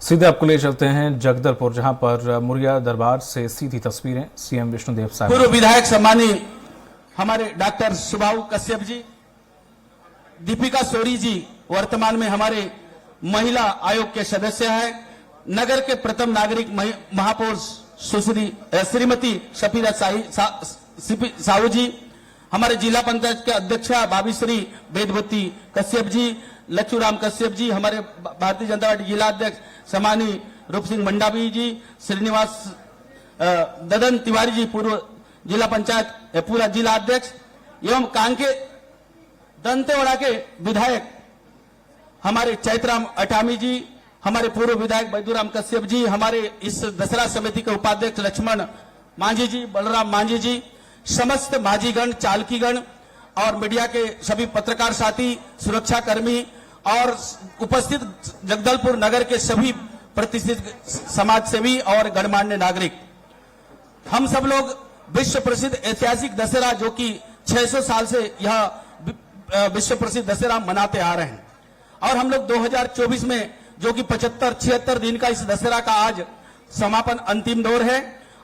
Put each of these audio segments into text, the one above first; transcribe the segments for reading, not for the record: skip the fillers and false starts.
सीधे आपको ले चलते हैं जगदलपुर, जहां पर मुरिया दरबार से सीधी तस्वीरें सीएम विष्णुदेव साहब। पूर्व विधायक सम्मानीय हमारे डॉक्टर सुबाऊ कश्यप जी, दीपिका सोरी जी वर्तमान में हमारे महिला आयोग के सदस्य हैं, नगर के प्रथम नागरिक महापौर सुश्री श्रीमती शफीरा साहू जी, हमारे जिला पंचायत के अध्यक्षा भाभीश्री वेदवती कश्यप जी, लच्छूराम कश्यप जी, हमारे भारतीय जनता पार्टी जिला अध्यक्ष सम्मानीय रूप सिंह मंडावी जी, श्रीनिवास ददन तिवारी जी पूर्व जिला पंचायत पूरा जिला अध्यक्ष, एवं कांके दंतेवाड़ा के विधायक हमारे चैतराम अठामी जी, हमारे पूर्व विधायक बैदूराम कश्यप जी, हमारे इस दशहरा समिति के उपाध्यक्ष लक्ष्मण मांझी जी, बलराम मांझी जी, समस्त माझीगण, चालकीगण और मीडिया के सभी पत्रकार साथी, सुरक्षा कर्मी और उपस्थित जगदलपुर नगर के सभी प्रतिष्ठित समाज सेवी और गणमान्य नागरिक, हम सब लोग विश्व प्रसिद्ध ऐतिहासिक दशहरा जो कि 600 साल से यह विश्व प्रसिद्ध दशहरा मनाते आ रहे हैं, और हम लोग 2024 में जो कि 75-76 दिन का इस दशहरा का आज समापन अंतिम दौर है,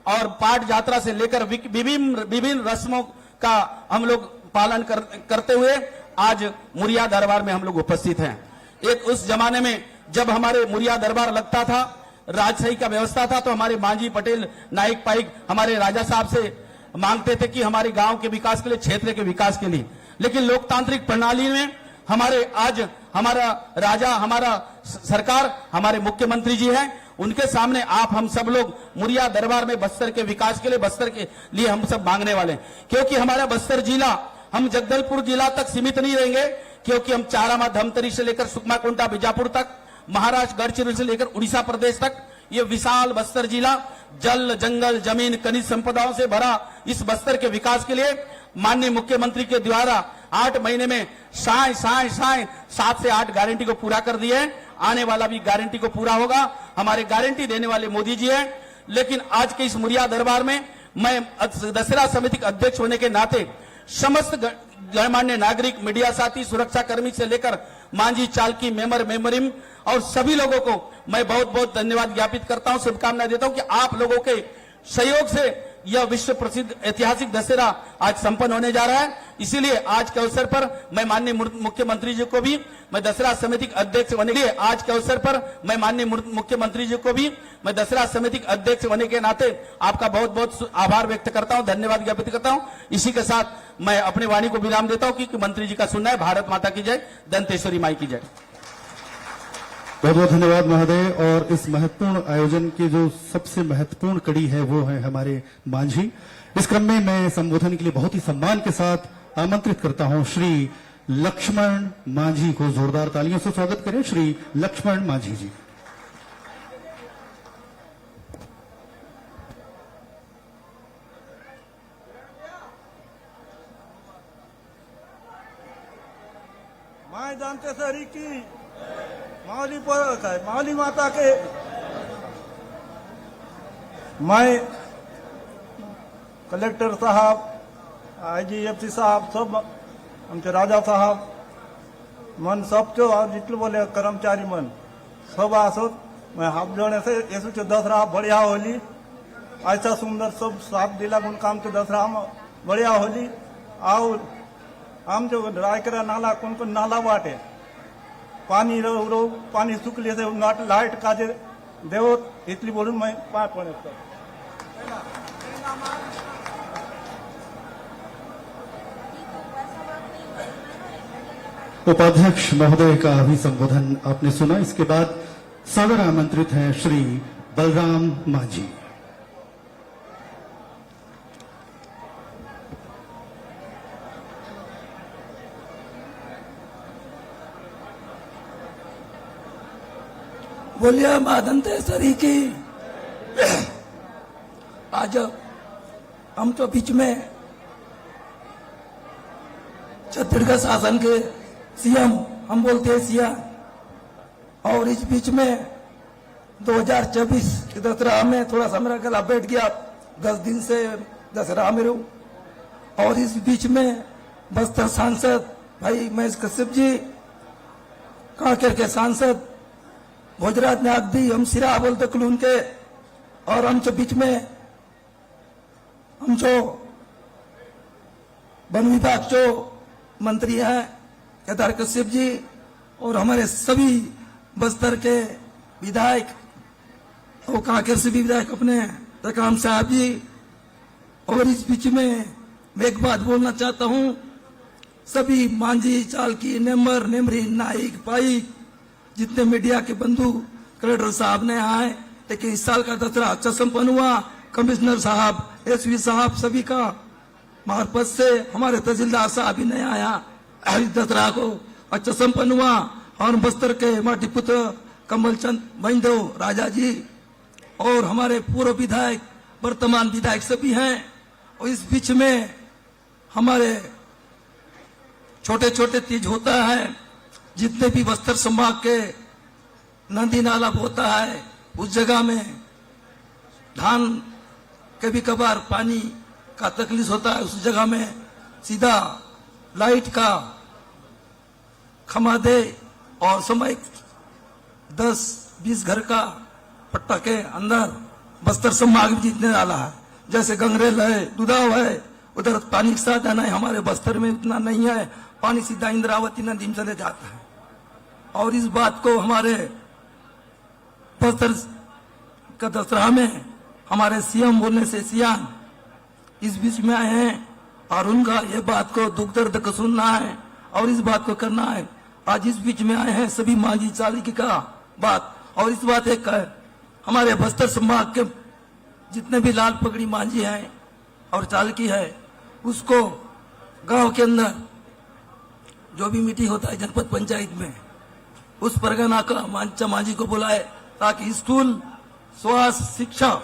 और पाठ यात्रा से लेकर विभिन्न रस्मों का हम लोग पालन करते हुए आज मुरिया दरबार में हम लोग उपस्थित हैं। एक उस जमाने में जब हमारे मुरिया दरबार लगता था, राजशाही का व्यवस्था था, तो हमारे मांझी पटेल नाइक पाइक हमारे राजा साहब से मांगते थे कि हमारे गांव के विकास के लिए, क्षेत्र के विकास के लिए, लेकिन लोकतांत्रिक प्रणाली में हमारे आज हमारा राजा, हमारा सरकार, हमारे मुख्यमंत्री जी हैं, उनके सामने आप हम सब लोग मुरिया दरबार में बस्तर के विकास के लिए, बस्तर के लिए हम सब मांगने वाले हैं, क्योंकि हमारा बस्तर जिला, हम जगदलपुर जिला तक सीमित नहीं रहेंगे, क्योंकि हम चारामा धमतरी से लेकर सुकमा कुंटा बीजापुर तक, महाराष्ट्र गढ़चिरोली से लेकर उड़ीसा प्रदेश तक, ये विशाल बस्तर जिला जल, जंगल, जमीन, खनिज संपदाओं से भरा इस बस्तर के विकास के लिए माननीय मुख्यमंत्री के द्वारा 8 महीने में 7 से 8 गारंटी को पूरा कर दिए। आने वाला भी गारंटी को पूरा होगा, हमारे गारंटी देने वाले मोदी जी हैं। लेकिन आज के इस मुरिया दरबार में मैं दशहरा समिति के अध्यक्ष होने के नाते समस्त गणमान्य नागरिक, मीडिया साथी, सुरक्षा कर्मी से लेकर मांझी, चालकी, मेमरिम और सभी लोगों को मैं बहुत बहुत धन्यवाद ज्ञापित करता हूं, शुभकामनाएं देता हूं कि आप लोगों के सहयोग से यह विश्व प्रसिद्ध ऐतिहासिक दशहरा आज संपन्न होने जा रहा है। इसीलिए आज के अवसर पर मैं माननीय मुख्यमंत्री जी को भी, मैं दशहरा समिति के अध्यक्ष होने के लिए आज के अवसर पर मैं माननीय मुख्यमंत्री जी को भी मैं दशहरा समिति के अध्यक्ष होने के नाते आपका बहुत बहुत आभार व्यक्त करता हूं, धन्यवाद ज्ञापित करता हूं। इसी के साथ मैं अपनी वाणी को विराम देता हूं कि मंत्री जी का सुनना है। भारत माता की जय, दंतेश्वरी माई की जय। बहुत बहुत धन्यवाद महोदय। और इस महत्वपूर्ण आयोजन की जो सबसे महत्वपूर्ण कड़ी है वो है हमारे मांझी। इस क्रम में मैं संबोधन के लिए बहुत ही सम्मान के साथ आमंत्रित करता हूं श्री लक्ष्मण मांझी को। जोरदार तालियों से स्वागत करें श्री लक्ष्मण मांझी जी। माँ दंतेश्वरी की, मावली माता के, मैं कलेक्टर साहब, IGFC साहब, सब आमचे राजा साहब मन सबचो जितले बोले कर्मचारी मन सब आसोत, मैं हाथ जोड़ने से येसुचे दसरा बढ़िया होली, ऐसा सुंदर सब साथ दिला गुण काम तो दसरा बढ़िया होली। और हम जो रायकरा नाला कौन नाला बाटे पानी रो पानी सुकले से लाइट काजे देव इतनी बोलूं मैं पाठ पड़े। उपाध्यक्ष महोदय का अभिसंबोधन आपने सुना। इसके बाद सादर आमंत्रित हैं श्री बलराम मांझी। बोलिए मां दंतेश्वरी की। आज हम तो बीच में छत्तीसगढ़ शासन के सीएम हम बोलते हैं सिया, और इस बीच में 2024 के दशहरा में थोड़ा सा मेरा गला बैठ गया, 10 दिन से दशहरा में रहूं। और इस बीच में बस्तर सांसद भाई महेश कश्यप जी, कांकेर के सांसद गुजरात ने अगदी हम सिरा बोलते कुलून के और हम बीच में हम जो वन विभाग जो मंत्री हैं केदार कश्यप जी और हमारे सभी बस्तर के विधायक और कांकेर से भी विधायक अपने रकाम साहब जी। और इस बीच में मैं एक बात बोलना चाहता हूं, सभी मांझी चालकी नेमर नेमरी नाइक पाइक जितने मीडिया के बंधु कलेक्टर साहब ने आए, लेकिन इस साल का दसरा अच्छा संपन्न हुआ। कमिश्नर साहब एसपी साहब सभी का मार्फत से हमारे तहसीलदार साहब भी नहीं आया, इस दसरा को अच्छा संपन्न हुआ। और बस्तर के माटी पुत्र कमल चंद महिंदो राजा जी और हमारे पूर्व विधायक वर्तमान विधायक सभी हैं। और इस बीच में हमारे छोटे छोटे तीज होता है, जितने भी बस्तर संभाग के नदी नाला होता है उस जगह में धान कभी कभार पानी का तकलीफ होता है, उस जगह में सीधा लाइट का खमा दे और समय 10-20 घर का पट्टा के अंदर बस्तर संभाग में जितने नाला है, जैसे गंगरेल है, दुधाव है, उधर पानी का साधन है, हमारे बस्तर में उतना नहीं है, पानी सीधा इंद्रावती नदी में चले जाता है। और इस बात को हमारे बस्तर का दसरा में हमारे सीएम बोलने से सियान इस बीच में आए हैं और उनका ये बात को दुख दर्द को सुनना है और इस बात को करना है। आज इस बीच में आए हैं सभी मांझी चालकी का बात। और इस बात एक है, हमारे बस्तर संभाग के जितने भी लाल पगड़ी मांझी हैं और चालकी है, उसको गांव के अंदर जो भी मीटिंग होता है जनपद पंचायत में, उस परगना का मांझी को बुलाए ताकि स्कूल स्वास्थ्य शिक्षा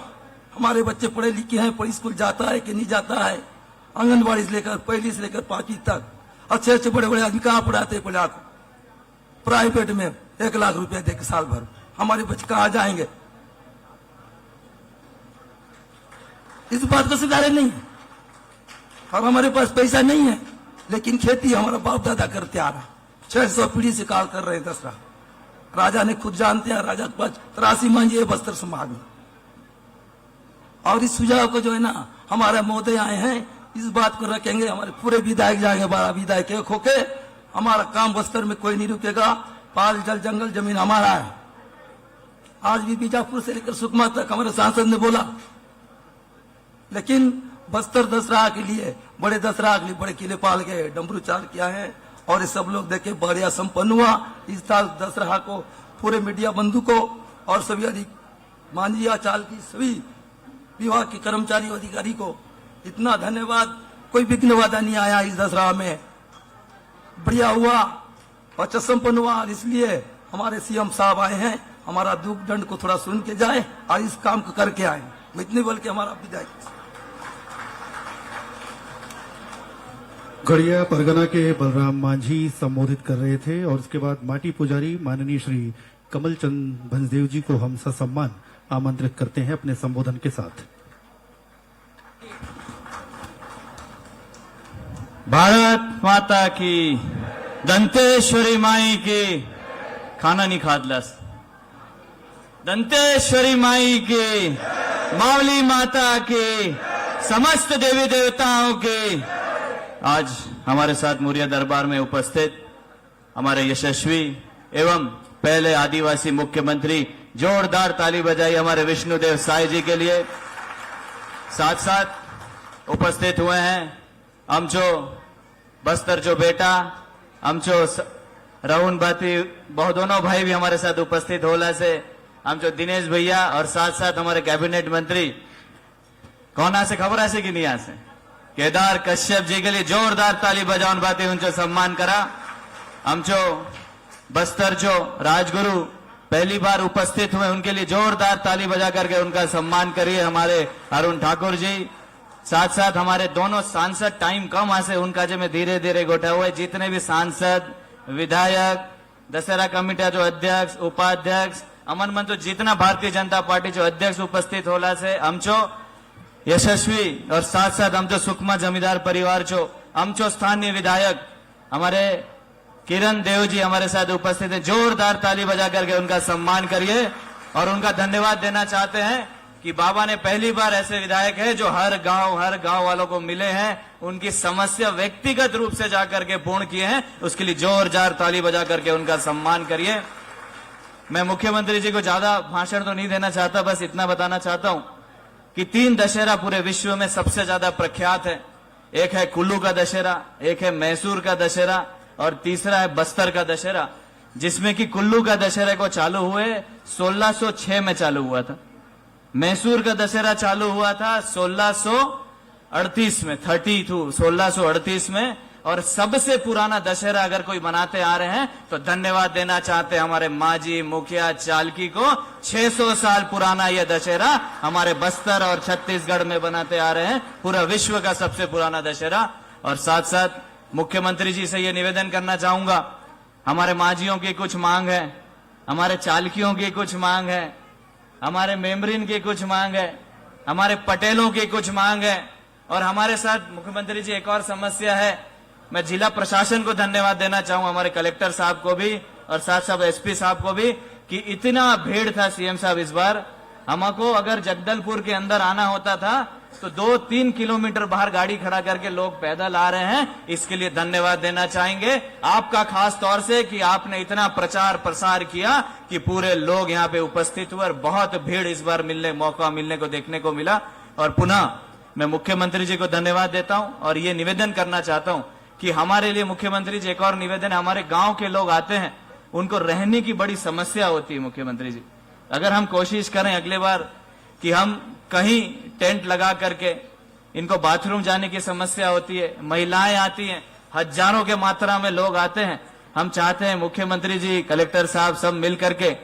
हमारे बच्चे पढ़े लिखे हैं, पढ़ी स्कूल जाता है कि नहीं जाता है, आंगनबाड़ी से लेकर पहली से लेकर 5वीं तक अच्छे अच्छे बड़े बड़े आदमी कहाँ पढ़ाते हैं, पढ़ा प्राइवेट में 1 लाख रुपया देकर साल भर, हमारे बच्चे कहाँ जाएंगे। इस बात को सुधारे नहीं और हमारे पास पैसा नहीं है, लेकिन खेती हमारा बाप दादा करते आ रहा, 600 पीढ़ी से काल कर रहे हैं दसरा। राजा ने खुद जानते हैं, राजा के पास 83 मांझी है बस्तर संभाग में। और इस सुझाव को जो है ना हमारे महोदय आए हैं, इस बात को रखेंगे, हमारे पूरे विधायक जाएंगे, 12 विधायक एक होके, हमारा काम बस्तर में कोई नहीं रुकेगा। पाल जल जंगल जमीन हमारा है। आज भी बीजापुर से लेकर सुकमा तक हमारे सांसद ने बोला, लेकिन बस्तर दसरा के लिए, बड़े दसरा के लिए बड़े किले पाल के डमरू चाल किया है और ये सब लोग देखे बढ़िया संपन्न हुआ। इस साल दसरा को पूरे मीडिया बंधु को और सभी अधिक मांझिया चाल की सभी विभाग के कर्मचारी अधिकारी को इतना धन्यवाद। कोई विघ्न बाधा नहीं आया, इस दसरा में बढ़िया हुआ और अच्छा संपन्न हुआ। इसलिए हमारे सीएम साहब आए हैं, हमारा दुख दंड को थोड़ा सुन के जाए और इस काम को करके आए। मैं इतनी बोल के हमारा विधायक गढ़िया परगना के बलराम मांझी संबोधित कर रहे थे और उसके बाद माटी पुजारी माननीय श्री कमल चंद भंजदेव जी को हम ससम्मान आमंत्रित करते हैं अपने संबोधन के साथ। भारत माता की, दंतेश्वरी माई की, खाना नहीं खादलस, दंतेश्वरी माई की, मावली माता की, समस्त देवी देवताओं की। आज हमारे साथ मुरिया दरबार में उपस्थित हमारे यशस्वी एवं पहले आदिवासी मुख्यमंत्री, जोरदार ताली बजाई हमारे विष्णुदेव साई जी के लिए। साथ साथ उपस्थित हुए हैं हमचो बस्तर जो बेटा, हमचो राहुल बाती बहुत दोनों भाई भी हमारे साथ उपस्थित होला से, हमचो दिनेश भैया और साथ साथ हमारे कैबिनेट मंत्री कौन आ से खबर आसे कि नहीं आ से, केदार कश्यप जी के लिए जोरदार ताली बजाउन बातें उनसे सम्मान करा। हमचो बस्तर जो राजगुरु पहली बार उपस्थित हुए, उनके लिए जोरदार ताली बजा करके उनका सम्मान करिए हमारे अरुण ठाकुर जी। साथ साथ हमारे दोनों सांसद, टाइम कम आसे उनका जो में धीरे धीरे गोठा हुआ है, जितने भी सांसद, विधायक, दशहरा कमेटी जो अध्यक्ष, उपाध्यक्ष, अमन मन तो जितना भारतीय जनता पार्टी जो अध्यक्ष उपस्थित होला से हमचो यशस्वी और साथ साथ हमचो सुकमा जमींदार परिवार जो हमचो स्थानीय विधायक हमारे किरण देव जी हमारे साथ उपस्थित हैं। जोरदार ताली बजा करके उनका सम्मान करिए और उनका धन्यवाद देना चाहते हैं कि बाबा ने पहली बार ऐसे विधायक है जो हर गांव वालों को मिले हैं, उनकी समस्या व्यक्तिगत रूप से जाकर के पूर्ण किए हैं। उसके लिए जोरदार ताली बजा करके उनका सम्मान करिए। मैं मुख्यमंत्री जी को ज्यादा भाषण तो नहीं देना चाहता, बस इतना बताना चाहता हूं कि 3 दशहरा पूरे विश्व में सबसे ज्यादा प्रख्यात है। एक है कुल्लू का दशहरा, एक है मैसूर का दशहरा और तीसरा है बस्तर का दशहरा, जिसमें कि कुल्लू का दशहरा को चालू हुए 1606 में चालू हुआ था। मैसूर का दशहरा चालू हुआ था 1638 में, 1638 में। और सबसे पुराना दशहरा अगर कोई मनाते आ रहे हैं तो धन्यवाद देना चाहते हैं हमारे माजी मुखिया चालकी को। 600 साल पुराना यह दशहरा हमारे बस्तर और छत्तीसगढ़ में बनाते आ रहे हैं, पूरा विश्व का सबसे पुराना दशहरा। और साथ साथ मुख्यमंत्री जी से यह निवेदन करना चाहूंगा, हमारे माजियों की कुछ मांग है, हमारे चालकियों की कुछ मांग है, हमारे मेम्बरिन की कुछ मांग है, हमारे पटेलों की कुछ मांग है। और हमारे साथ मुख्यमंत्री जी एक और समस्या है, मैं जिला प्रशासन को धन्यवाद देना चाहूंगा, हमारे कलेक्टर साहब को भी और साथ साथ एसपी साहब को भी, कि इतना भीड़ था सीएम साहब इस बार। हमको अगर जगदलपुर के अंदर आना होता था तो 2-3 किलोमीटर बाहर गाड़ी खड़ा करके लोग पैदल आ रहे हैं। इसके लिए धन्यवाद देना चाहेंगे आपका खास तौर से कि आपने इतना प्रचार प्रसार किया कि पूरे लोग यहाँ पे उपस्थित हुए और बहुत भीड़ इस बार मौका मिलने को देखने को मिला। और पुनः मैं मुख्यमंत्री जी को धन्यवाद देता हूं और ये निवेदन करना चाहता हूं कि हमारे लिए मुख्यमंत्री जी एक और निवेदन है, हमारे गांव के लोग आते हैं, उनको रहने की बड़ी समस्या होती है। मुख्यमंत्री जी, अगर हम कोशिश करें अगले बार कि हम कहीं टेंट लगा करके, इनको बाथरूम जाने की समस्या होती है, महिलाएं आती हैं, हजारों के मात्रा में लोग आते हैं। हम चाहते हैं मुख्यमंत्री जी, कलेक्टर साहब सब मिल करके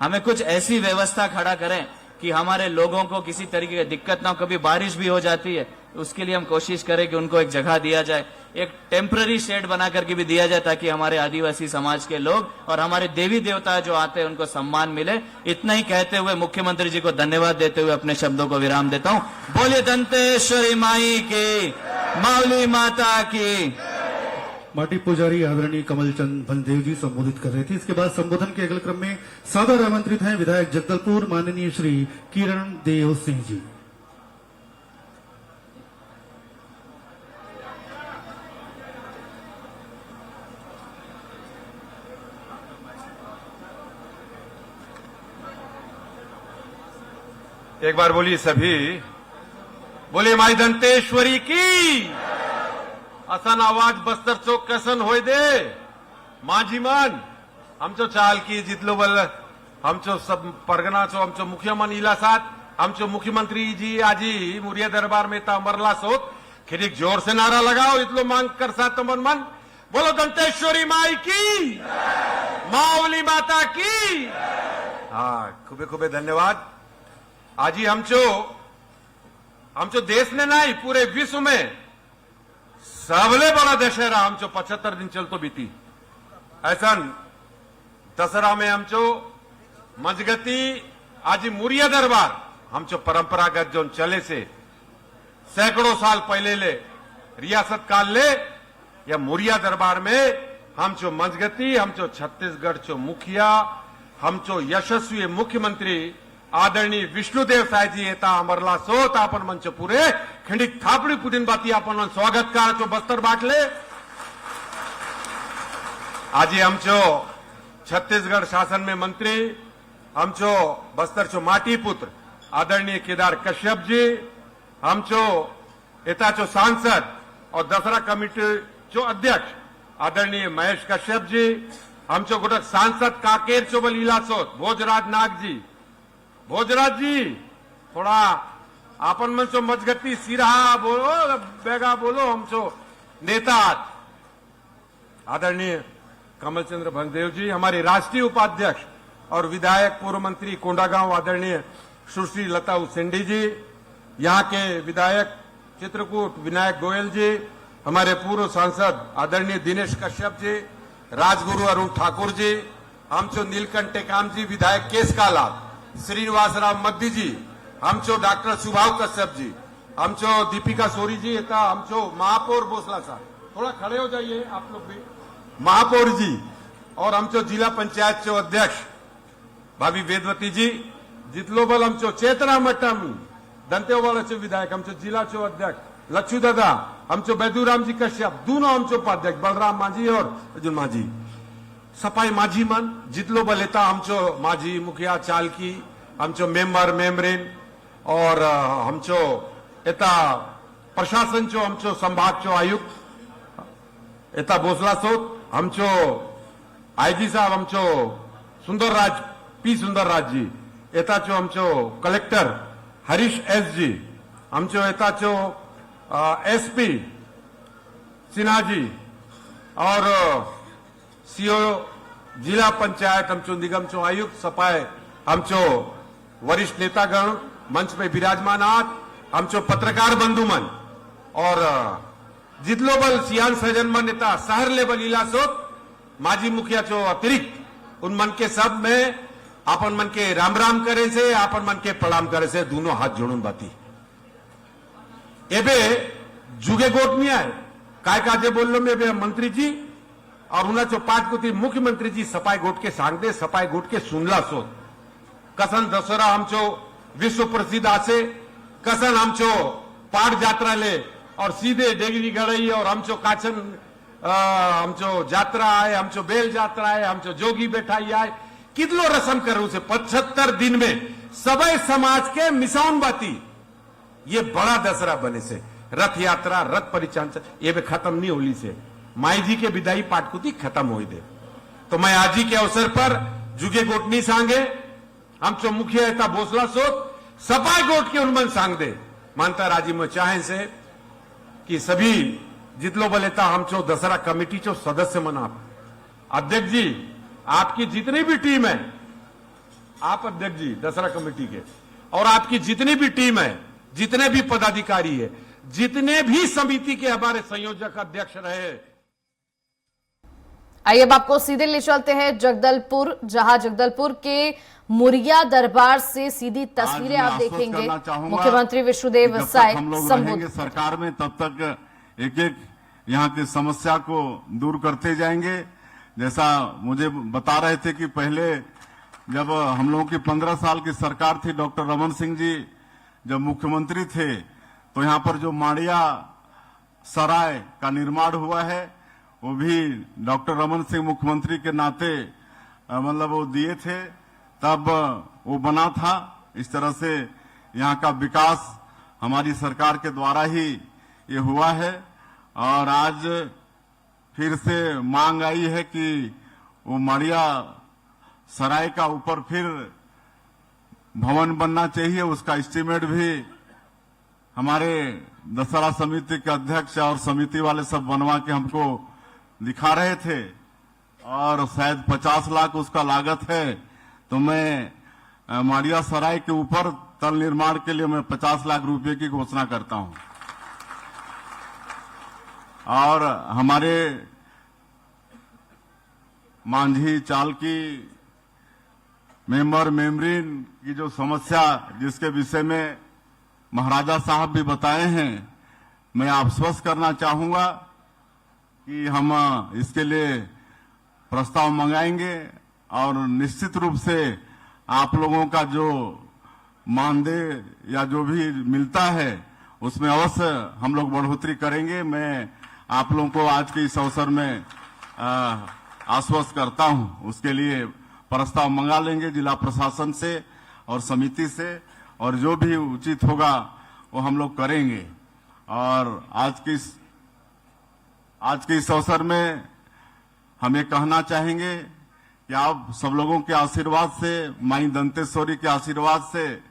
हमें कुछ ऐसी व्यवस्था खड़ा करें कि हमारे लोगों को किसी तरीके की दिक्कत ना हो। कभी बारिश भी हो जाती है, उसके लिए हम कोशिश करें कि उनको एक जगह दिया जाए, एक टेम्पररी शेड बना करके भी दिया जाए, ताकि हमारे आदिवासी समाज के लोग और हमारे देवी देवता जो आते हैं उनको सम्मान मिले। इतना ही कहते हुए मुख्यमंत्री जी को धन्यवाद देते हुए अपने शब्दों को विराम देता हूं। बोलिए दंतेश्वरी माई की, मावली माता की। माटी पुजारी आदरणीय कमलचंद भंजदेव जी संबोधित कर रहे थे। इसके बाद संबोधन के अगले क्रम में सादर आमंत्रित हैं विधायक जगदलपुर माननीय श्री किरण देव सिंह जी। एक बार बोलिए सभी, बोलिए माई दंतेश्वरी की। असन आवाज बस्तर चौक कसन होय दे माझी मन आमचो चालकी जितलो बल आमचो सब परगना चो आमचो मुख्यमन इला साथ आमचो मुख्यमंत्री जी आजी मुरिया दरबार में तामरला सोत खिड़िक जोर से नारा लगाओ, इतलो मांग कर साथ तमन मन बोलो दंतेश्वरी माई की, मावली माता की। हाँ, खूबे खूबे धन्यवाद। आज ही हमचो देश ने नहीं पूरे विश्व में सबले बड़ा दशहरा हमचो 75 दिन चलतो बीती। ऐसा दशहरा में हमचो मजगती आज मुरिया दरबार हमचो परंपरागत जो चले से सैकड़ों साल पहले ले रियासत काल ले या मुरिया दरबार में हमचो मजगती हमचो छत्तीसगढ़ चो मुखिया हमचो यशस्वी मुख्यमंत्री आदरणीय विष्णुदेव साहेब जी येता अमरला सोत आपण मंच पुरे खंडिक थापड़ी पुटीन बाती आपण स्वागत कार चो बस्तर बाटले। आज हमचो छत्तीसगढ़ शासन में मंत्री हमचो बस्तर चो माटी पुत्र आदरणीय केदार कश्यप जी, हमचो एता चो सांसद और दसरा कमेटी चो अध्यक्ष आदरणीय महेश कश्यप जी, हमचो गुटक सांसद काकेर चो बलीला सोत भोजराज नाग जी। भोजराज जी थोड़ा आपन मन चो मजगती सिरहा बोलो बेगा बोलो हमचो नेता आदरणीय कमलचंद्र भंजदेव जी, हमारे राष्ट्रीय उपाध्यक्ष और विधायक पूर्व मंत्री कोंडागांव आदरणीय सुश्री लता उसेंडी जी, यहाँ के विधायक चित्रकूट विनायक गोयल जी, हमारे पूर्व सांसद आदरणीय दिनेश कश्यप जी, राजगुरु अरुण ठाकुर जी, हमचो नीलकंठ टेकाम जी, विधायक केस कालाल, श्रीनिवासराव मद्दी जी, हमचो डॉक्टर सुभाव कश्यप जी, हमचो दीपिका सोरी जी, हमचो महापौर बोसला साहब, थोड़ा खड़े हो जाइए आप लोग भी, महापौर जी और आमचो जिल्हा पंचायतचो अध्यक्ष भाभी वेदवती जी, जितलो बल आमचो चेतना मट्टामी दंतेवाडाचे विधायक, आमचो जिल्हाचो अध्यक्ष लच्छू दादा, आमचो बैदूरामजी कश्यप, दोनों आमचो उपाध्यक्ष बलराम माझी और अर्जुन माझी, सफाई माझी मन जितलो बल येता आमचो माझी मुखिया चालकी, आमचो मेंबर मेंबरीन और आमचो येता प्रशासनचो आमचो संभागचो आयुक्त येता भोसला सोत, आमचो आयजी साहब आमचो सुंदरराज पी सुंदरराज जी, येताचो आमचो कलेक्टर हरीश एस जी, आमचो येताचो एसपी सिन्हा जी और सीओ जिला पंचायत आमचो निगमचो आयुक्त सफाई आमचो वरिष्ठ नेतागण मंच पे विराजमान आहात, आमचो पत्रकार बंधुमन और जितलो बल सियान सजन मन नेता शहर लेवल इलासोत माजी मुखिया चो अतिरिक्त उन मन के सब में आपन मन के राम राम करे से, आपन मन के प्रणाम करे से, दोनों हाथ जोड़ून बाती एबे जुगे गोट नहीं आए काय काजे बोल लो में बे मंत्री जी और उन्हें जो पांच कुती मुख्यमंत्री जी सफाई गोट के सांग दे, सफाई गोट के सुनला सो कसन दसरा हमचो विश्व प्रसिद्ध आसे, कसन हमचो पाठ यात्रा ले और सीधे डेगरी गड़ई और हमचो काचन हमचो यात्रा आए, हमचो बेल यात्रा आए, हमचो जोगी बैठाई आए, कितलो रसम करूं से 75 दिन में सबे समाज के मिसाउन बाती ये बड़ा दसरा बने से रथ यात्रा रथ परिचालन ये भी खत्म नहीं होली से माई जी के विदाई पाटकुती खत्म हो दे। तो मैं आज ही के अवसर पर जुगे गोटनी सांगे हमचो मुखिया था भोसला सोत सफाई गोट के उन्मन सांग दे मानता राजी में चाहे से कि सभी जितलो बलेता हमचो दसरा कमेटी चो सदस्य मना अध्यक्ष जी आपकी जितनी भी टीम है, आप अध्यक्ष जी दसरा कमेटी के और आपकी जितनी भी टीम है, जितने भी पदाधिकारी है, जितने भी समिति के हमारे संयोजक अध्यक्ष रहे। आइए अब आपको सीधे ले चलते हैं जगदलपुर, जहां जगदलपुर के मुरिया दरबार से सीधी तस्वीरें आप देखेंगे। मुख्यमंत्री विष्णुदेव साय संबोधित सरकार में तब तक एक एक यहाँ की समस्या को दूर करते जाएंगे। जैसा मुझे बता रहे थे कि पहले जब हम लोगों की 15 साल की सरकार थी, डॉक्टर रमन सिंह जी जब मुख्यमंत्री थे तो यहाँ पर जो माड़िया सराय का निर्माण हुआ है वो भी डॉक्टर रमन सिंह मुख्यमंत्री के नाते मतलब वो दिए थे, तब वो बना था। इस तरह से यहाँ का विकास हमारी सरकार के द्वारा ही ये हुआ है और आज फिर से मांग आई है कि वो माड़िया सराय का ऊपर फिर भवन बनना चाहिए। उसका एस्टीमेट भी हमारे दशहरा समिति के अध्यक्ष और समिति वाले सब बनवा के हमको दिखा रहे थे और शायद 50 लाख उसका लागत है। तो मैं माड़िया सराय के ऊपर तल निर्माण के लिए मैं 50 लाख रुपए की घोषणा करता हूं और हमारे मांझी चालकी मेंबर मेम्बरीन की जो समस्या जिसके विषय में महाराजा साहब भी बताए हैं, मैं आश्वस्त करना चाहूंगा कि हम इसके लिए प्रस्ताव मंगाएंगे और निश्चित रूप से आप लोगों का जो मानदेय या जो भी मिलता है उसमें अवश्य हम लोग बढ़ोतरी करेंगे। मैं आप लोगों को आज के इस अवसर में आश्वस्त करता हूं, उसके लिए प्रस्ताव मंगा लेंगे जिला प्रशासन से और समिति से और जो भी उचित होगा वो हम लोग करेंगे। और आज के इस अवसर में हम ये कहना चाहेंगे कि आप सब लोगों के आशीर्वाद से, माई दंतेश्वरी के आशीर्वाद से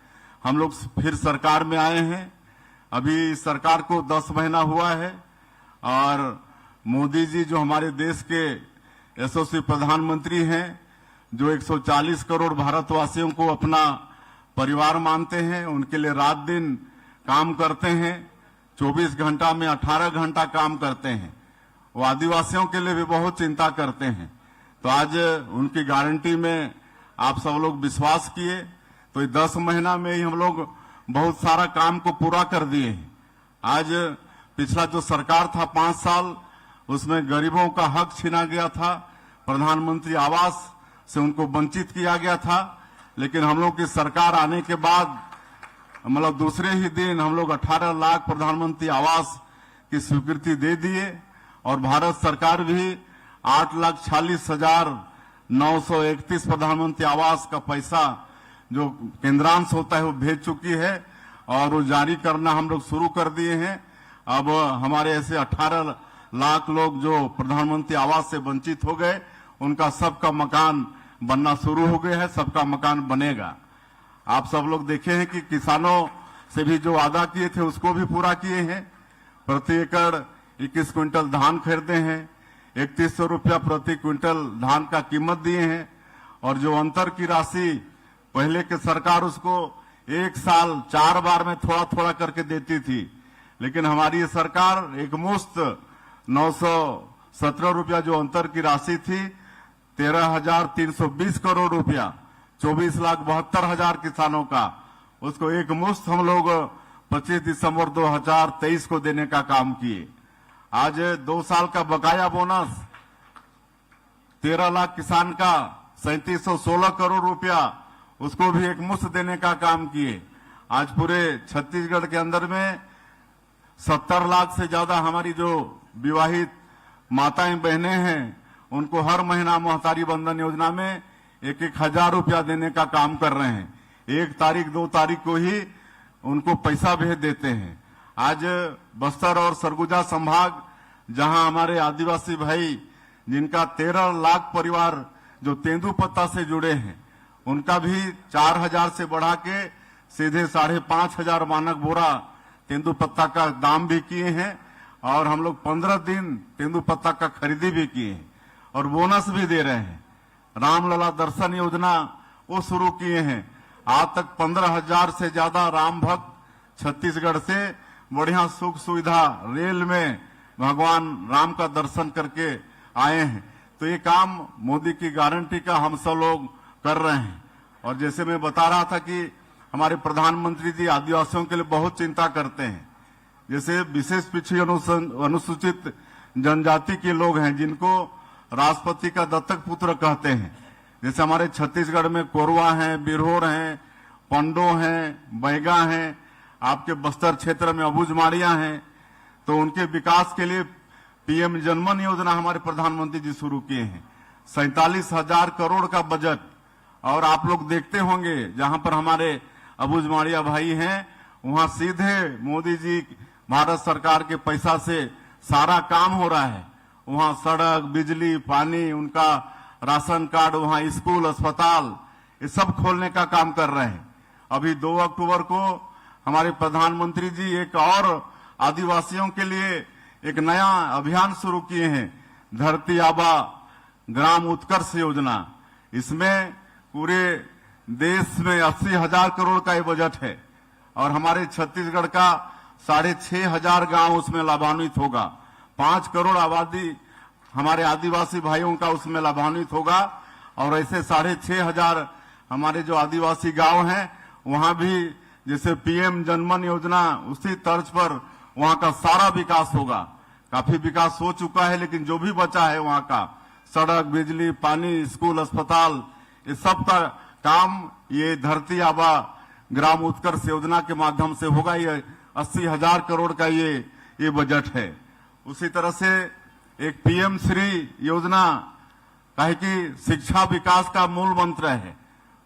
हम लोग फिर सरकार में आए हैं। अभी सरकार को 10 महीना हुआ है और मोदी जी जो हमारे देश के यशस्वी प्रधानमंत्री हैं, जो 140 करोड़ भारतवासियों को अपना परिवार मानते हैं, उनके लिए रात दिन काम करते हैं, 24 घंटा में 18 घंटा काम करते हैं। वो आदिवासियों के लिए भी बहुत चिंता करते हैं। तो आज उनकी गारंटी में आप सब लोग विश्वास किए तो 10 महीना में ही हम लोग बहुत सारा काम को पूरा कर दिए हैं। आज पिछला जो सरकार था 5 साल, उसमें गरीबों का हक छीना गया था, प्रधानमंत्री आवास से उनको वंचित किया गया था। लेकिन हम लोग की सरकार आने के बाद मतलब दूसरे ही दिन हम लोग 18 लाख प्रधानमंत्री आवास की स्वीकृति दे दिए और भारत सरकार भी 8,46,931 प्रधानमंत्री आवास का पैसा जो केंद्रांश होता है वो भेज चुकी है और वो जारी करना हम लोग शुरू कर दिए हैं। अब हमारे ऐसे 18 लाख लोग जो प्रधानमंत्री आवास से वंचित हो गए, उनका सबका मकान बनना शुरू हो गया है, सबका मकान बनेगा। आप सब लोग देखे हैं कि किसानों से भी जो वादा किए थे उसको भी पूरा किए हैं। प्रति एकड़ 21 क्विंटल धान खरीदे हैं, 3100 रुपया प्रति क्विंटल धान का कीमत दिए हैं और जो अंतर की राशि पहले के सरकार उसको एक साल 4 बार में थोड़ा थोड़ा करके देती थी, लेकिन हमारी सरकार एक मुश्त 917 रुपया जो अंतर की राशि थी 13,320 करोड़ रुपया 24,72,000 किसानों का, उसको एक मुश्त हम लोग 25 दिसंबर 2023 को देने का काम किए। आज 2 साल का बकाया बोनस 13 लाख किसान का 3716 करोड़ रुपया उसको भी एक मुश्त देने का काम किए। आज पूरे छत्तीसगढ़ के अंदर में 70 लाख से ज्यादा हमारी जो विवाहित माताएं बहनें हैं उनको हर महीना महतारी बंधन योजना में 1,000 रुपया देने का काम कर रहे हैं। 1 तारीख 2 तारीख को ही उनको पैसा भेज देते हैं। आज बस्तर और सरगुजा संभाग जहां हमारे आदिवासी भाई जिनका 13 लाख परिवार जो तेंदुपत्ता से जुड़े हैं उनका भी 4,000 से बढ़ा के सीधे 5,500 मानक बोरा तेंदुपत्ता का दाम भी किए हैं और हम लोग 15 दिन तेंदुपत्ता का खरीदी भी किए हैं और बोनस भी दे रहे हैं। रामलला दर्शन योजना वो शुरू किए हैं। आज तक 15,000 से ज्यादा राम भक्त छत्तीसगढ़ से बढ़िया सुख सुविधा रेल में भगवान राम का दर्शन करके आए हैं। तो ये काम मोदी की गारंटी का हम सब लोग कर रहे हैं। और जैसे मैं बता रहा था कि हमारे प्रधानमंत्री जी आदिवासियों के लिए बहुत चिंता करते हैं। जैसे विशेष पिछड़ी अनुसूचित जनजाति के लोग हैं जिनको राष्ट्रपति का दत्तक पुत्र कहते हैं। जैसे हमारे छत्तीसगढ़ में कोरवा हैं, बिरहोर हैं, पंडो हैं, बैगा हैं, आपके बस्तर क्षेत्र में अबूझमाड़िया हैं। तो उनके विकास के लिए पीएम जनमन योजना हमारे प्रधानमंत्री जी शुरू किए हैं। 47,000 करोड़ का बजट। और आप लोग देखते होंगे जहां पर हमारे अबूझमाड़िया भाई हैं वहां सीधे मोदी जी भारत सरकार के पैसा से सारा काम हो रहा है। वहां सड़क, बिजली, पानी, उनका राशन कार्ड, वहां स्कूल, अस्पताल, ये सब खोलने का काम कर रहे हैं। अभी 2 अक्टूबर को हमारे प्रधानमंत्री जी एक और आदिवासियों के लिए एक नया अभियान शुरू किए हैं, धरती आबा ग्राम उत्कर्ष योजना। इसमें पूरे देश में 80,000 करोड़ का ये बजट है और हमारे छत्तीसगढ़ का 6,500 गांव उसमें लाभान्वित होगा। 5 करोड़ आबादी हमारे आदिवासी भाइयों का उसमें लाभान्वित होगा और ऐसे 6,500 हमारे जो आदिवासी गांव हैं वहां भी जैसे पीएम जनमन योजना उसी तर्ज पर वहां का सारा विकास होगा। काफी विकास हो चुका है लेकिन जो भी बचा है वहां का सड़क, बिजली, पानी, स्कूल, अस्पताल, इस सब का काम ये धरती आबा ग्राम उत्कर्ष योजना के माध्यम से होगा। ये 80,000 करोड़ का ये बजट है। उसी तरह से एक पीएम श्री योजना काहे कि शिक्षा विकास का मूल मंत्र है।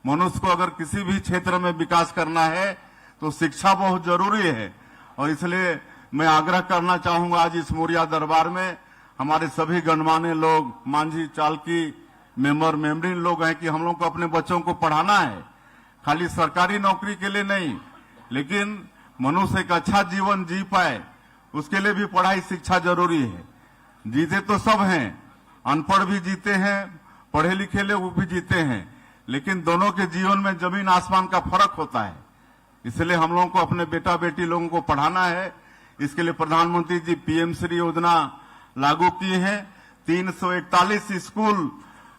मनुष्य को अगर किसी भी क्षेत्र में विकास करना है तो शिक्षा बहुत जरूरी है और इसलिए मैं आग्रह करना चाहूंगा आज इस मोरिया दरबार में हमारे सभी गणमान्य लोग, मांझी, चालकी, मेंबर, मेम्बरीन लोग हैं कि हम लोग को अपने बच्चों को पढ़ाना है। खाली सरकारी नौकरी के लिए नहीं, लेकिन मनुष्य एक अच्छा जीवन जी पाए उसके लिए भी पढ़ाई शिक्षा जरूरी है। जीते तो सब हैं, अनपढ़ भी जीते हैं, पढ़े लिखे लोग भी जीते हैं, लेकिन दोनों के जीवन में जमीन आसमान का फर्क होता है। इसलिए हम लोगों को अपने बेटा बेटी लोगों को पढ़ाना है। इसके लिए प्रधानमंत्री जी पीएम श्री योजना लागू किए हैं। 341 स्कूल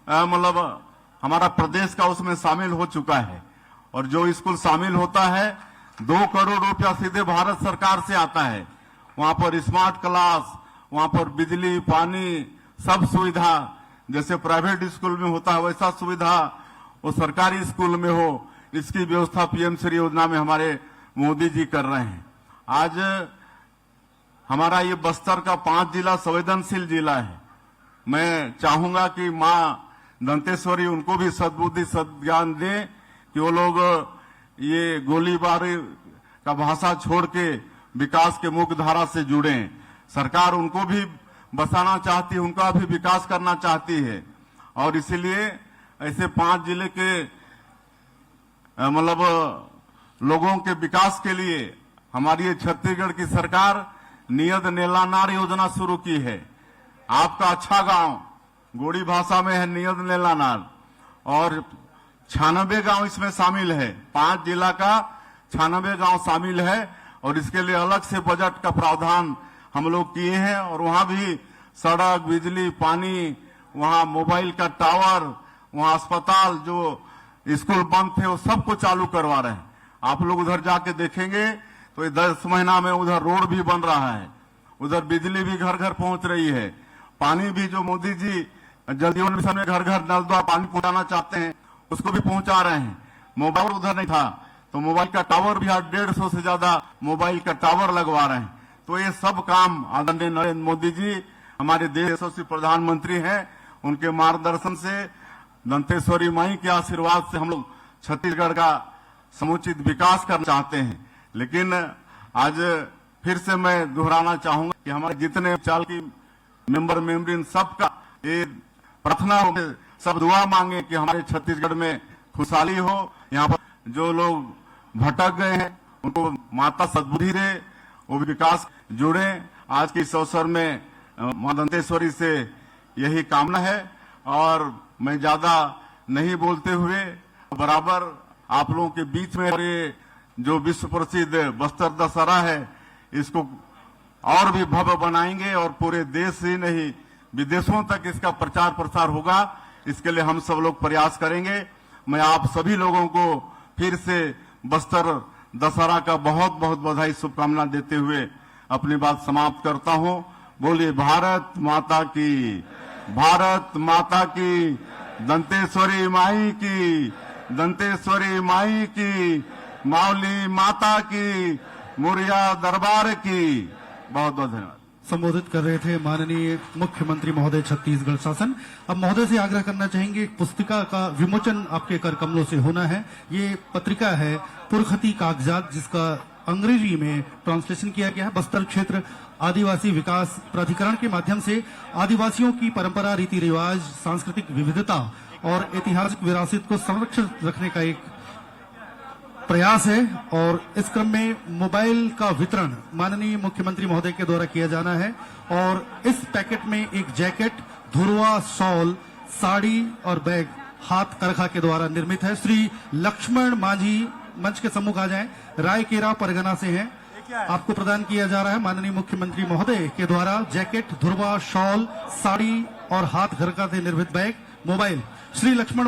मतलब हमारा प्रदेश का उसमें शामिल हो चुका है और जो स्कूल शामिल होता है 2 करोड़ रुपया सीधे भारत सरकार से आता है। वहां पर स्मार्ट क्लास, वहां पर बिजली, पानी, सब सुविधा जैसे प्राइवेट स्कूल में होता है वैसा सुविधा वो सरकारी स्कूल में हो, इसकी व्यवस्था पीएम श्री योजना में हमारे मोदी जी कर रहे हैं। आज हमारा ये बस्तर का 5 जिला संवेदनशील जिला है। मैं चाहूंगा कि मां दंतेश्वरी उनको भी सद्बुद्धि सद्ज्ञान दे कि वो लोग ये गोलीबारी का भाषा छोड़ के विकास के मुख्य धारा से जुड़े। सरकार उनको भी बसाना चाहती है, उनका भी विकास करना चाहती है और इसीलिए ऐसे 5 जिले के मतलब लोगों के विकास के लिए हमारी छत्तीसगढ़ की सरकार नियत नेलानार योजना शुरू की है। आपका अच्छा गांव गोड़ी भाषा में है नियत नेलानार और 96 गांव इसमें शामिल है। 5 जिला का 96 गांव शामिल है और इसके लिए अलग से बजट का प्रावधान हम लोग किए हैं और वहां भी सड़क, बिजली, पानी, वहां मोबाइल का टावर, वहां अस्पताल, जो स्कूल बंद थे वो सबको चालू करवा रहे हैं। आप लोग उधर जाके देखेंगे तो ये 10 महीना में उधर रोड भी बन रहा है, उधर बिजली भी घर घर पहुंच रही है, पानी भी जो मोदी जी जल जीवन मिशन में घर घर नल द्वारा पानी पहुंचाना चाहते हैं उसको भी पहुंचा रहे हैं। मोबाइल उधर नहीं था तो मोबाइल का टावर भी आज 150 से ज्यादा मोबाइल का टावर लगवा रहे हैं। तो ये सब काम आदरणीय नरेंद्र मोदी जी हमारे देश यशस्वी प्रधानमंत्री हैं, उनके मार्गदर्शन से दंतेश्वरी माई के आशीर्वाद से हम लोग छत्तीसगढ़ का समुचित विकास करना चाहते हैं। लेकिन आज फिर से मैं दोहराना चाहूंगा कि हमारे जितने चाल की मेंबर सबका ये प्रार्थना हो, सब दुआ मांगे कि हमारे छत्तीसगढ़ में खुशहाली हो। यहाँ पर जो लोग भटक गए हैं उनको माता सद्बुद्धि दे, वो भी विकास जुड़े। आज के इस अवसर में मां दंतेश्वरी से यही कामना है और मैं ज्यादा नहीं बोलते हुए बराबर आप लोगों के बीच में ये जो विश्व प्रसिद्ध बस्तर दशहरा है इसको और भी भव्य बनाएंगे और पूरे देश ही नहीं विदेशों तक इसका प्रचार प्रसार होगा। इसके लिए हम सब लोग प्रयास करेंगे। मैं आप सभी लोगों को फिर से बस्तर दशहरा का बहुत बहुत बधाई शुभकामना देते हुए अपनी बात समाप्त करता हूं। बोलिए भारत माता की, भारत माता की, दंतेश्वरी माई की, दंतेश्वरी माई की, मावली माता की, मुरिया दरबार की। बहुत बहुत धन्यवाद। संबोधित कर रहे थे माननीय मुख्यमंत्री महोदय छत्तीसगढ़ शासन। अब महोदय से आग्रह करना चाहेंगे, एक पुस्तिका का विमोचन आपके कर कमलों से होना है। ये पत्रिका है पुरखती कागजात, जिसका अंग्रेजी में ट्रांसलेशन किया गया है। बस्तर क्षेत्र आदिवासी विकास प्राधिकरण के माध्यम से आदिवासियों की परंपरा, रीति रिवाज, सांस्कृतिक विविधता और ऐतिहासिक विरासत को संरक्षित रखने का एक प्रयास है और इस क्रम में मोबाइल का वितरण माननीय मुख्यमंत्री महोदय के द्वारा किया जाना है। और इस पैकेट में एक जैकेट, धुरवा, शॉल, साड़ी और बैग हाथ करखा के द्वारा निर्मित है। श्री लक्ष्मण मांझी मंच के सम्मुख आ जाएं, रायकेरा परगना से हैं। आपको प्रदान किया जा रहा है माननीय मुख्यमंत्री महोदय के द्वारा जैकेट, धुरवा, शॉल, साड़ी और हाथ करखा से निर्मित बैग, मोबाइल। श्री लक्ष्मण